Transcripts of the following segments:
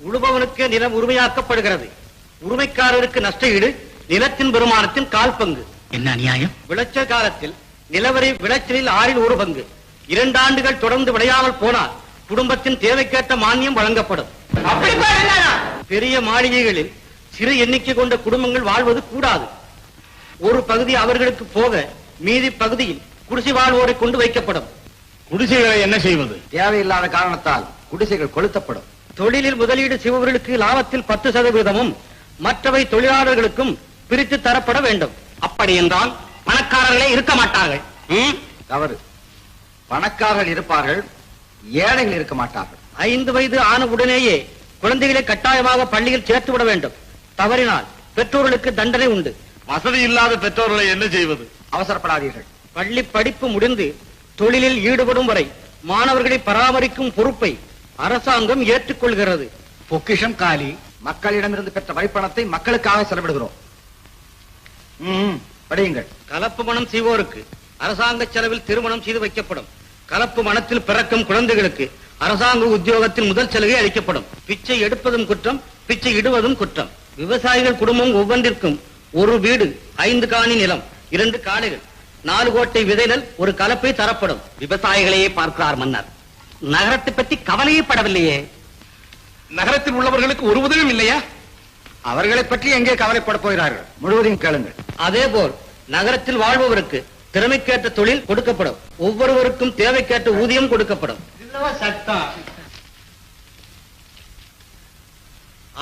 உழுபவனுக்கு நிலம் உரிமையாக்கப்படுகிறது. உரிமைக்காரருக்கு நஷ்ட ஈடு நிலத்தின் பெருமானத்தின் 1/4 பங்கு. என்ன நியாயம்? விளைச்சல் காலத்தில் நிலவரி விளைச்சலில் 1/6 பங்கு. 2 ஆண்டுகள் தொடர்ந்து விளையாமல் போனால் குடும்பத்தின் தேவைக்கேற்ற மானியம் வழங்கப்படும். பெரிய மாளிகைகளில் சிறு எண்ணிக்கை கொண்ட குடும்பங்கள் வாழ்வது கூடாது. ஒரு பகுதி அவர்களுக்கு போக மீதி பகுதியில் குடிசை வாழ்வோரை கொண்டு வைக்கப்படும். குடிசைகளை என்ன செய்வது? தேவையில்லாத காரணத்தால் குடிசைகள் கொளுத்தப்படும். தொழிலில் முதலீடு செய்பவர்களுக்கு லாபத்தில் 10% மற்றவை தொழிலாளர்களுக்கும் பிரித்து தரப்பட வேண்டும். அப்படி என்றால் பணக்காரர்களே இருக்க மாட்டார்கள். தவறு. பணக்காரர்கள் இருப்பார்கள், ஏழைகள் இருக்க மாட்டார்கள். 5 வயது ஆன உடனேயே குழந்தைகளை கட்டாயமாக பள்ளியில் சேர்த்து விட வேண்டும். தவறினால் பெற்றோர்களுக்கு தண்டனை உண்டு. வசதி இல்லாத பெற்றோர்களை என்ன செய்வது? அவசரப்படாதீர்கள். பள்ளி படிப்பு முடிந்து தொழிலில் ஈடுபடும் வரை மாணவர்களை பராமரிக்கும் பொறுப்பை அரசாங்கம் ஏற்றுக்கொள்கிறது. பொக்கிஷம் காலி. மக்களிடமிருந்து பெற்ற வரிப்பணத்தை மக்களுக்காக செலவிடுகிறோம். படியுங்கள். கலப்பு மனம் செய்வோருக்கு அரசாங்க செலவில் திருமணம் செய்து வைக்கப்படும். கலப்பு மனத்தில் பிறக்கும் குழந்தைகளுக்கு அரசாங்க உத்தியோகத்தில் முதல் சலுகை அளிக்கப்படும். பிச்சை எடுப்பதும் குற்றம், பிச்சை இடுவதும் குற்றம். விவசாயிகள் குடும்பம் ஒவ்வொன்றிற்கும் 1 வீடு, 5 காணி நிலம், 2 காளைகள், 4 கோட்டை விதைநெல், 1 கலப்பை தரப்படும். விவசாயிகளையே பார்க்கிறார் மன்னர். நகரத்தை பற்றி கவலையே படவில்லையே. நகரத்தில் உள்ளவர்களுக்கு ஒரு உதவியும் இல்லையா? அவர்களை பற்றி எங்கே கவலைப்பட போகிறார்கள்? முழுவதையும் கேளுங்கள். அதேபோல் நகரத்தில் வாழ்பவருக்கு திறமைக்கேற்ற தொழில் கொடுக்கப்படும். ஒவ்வொருவருக்கும் தேவைக்கேற்ற ஊதியம் கொடுக்கப்படும்.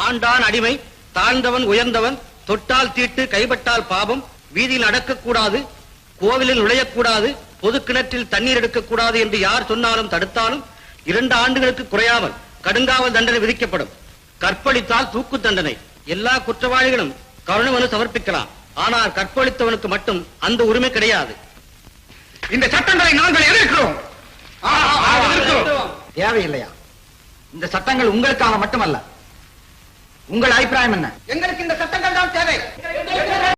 ஆண்டான் அடிமை, தாழ்ந்தவன் உயர்ந்தவன், தொட்டால் தீட்டு, கைப்பட்டால் பாபம், வீதியில் நடக்கக்கூடாது, கோவிலில் நுழையக்கூடாது, பொது கிணற்றில் தண்ணீர் எடுக்கக்கூடாது என்று யார் சொன்னாலும் தடுத்தாலும் 2 ஆண்டுகளுக்கு குறையாமல் கடுங்காவல் தண்டனை விதிக்கப்படும். கற்பழித்தால் தூக்கு தண்டனை. எல்லா குற்றவாளிகளும் கருணை மனு சமர்ப்பிக்கலாம். ஆனால் கற்பழித்தவனுக்கு மட்டும் அந்த உரிமை கிடையாது. இந்த சட்டங்களை நாங்கள் எதிர்க்கிறோம். தேவையில்லையா? இந்த சட்டங்கள் உங்களுக்காக மட்டுமல்ல. உங்கள் அபிப்பிராயம் என்ன? எங்களுக்கு இந்த சட்டங்கள் தான் தேவை.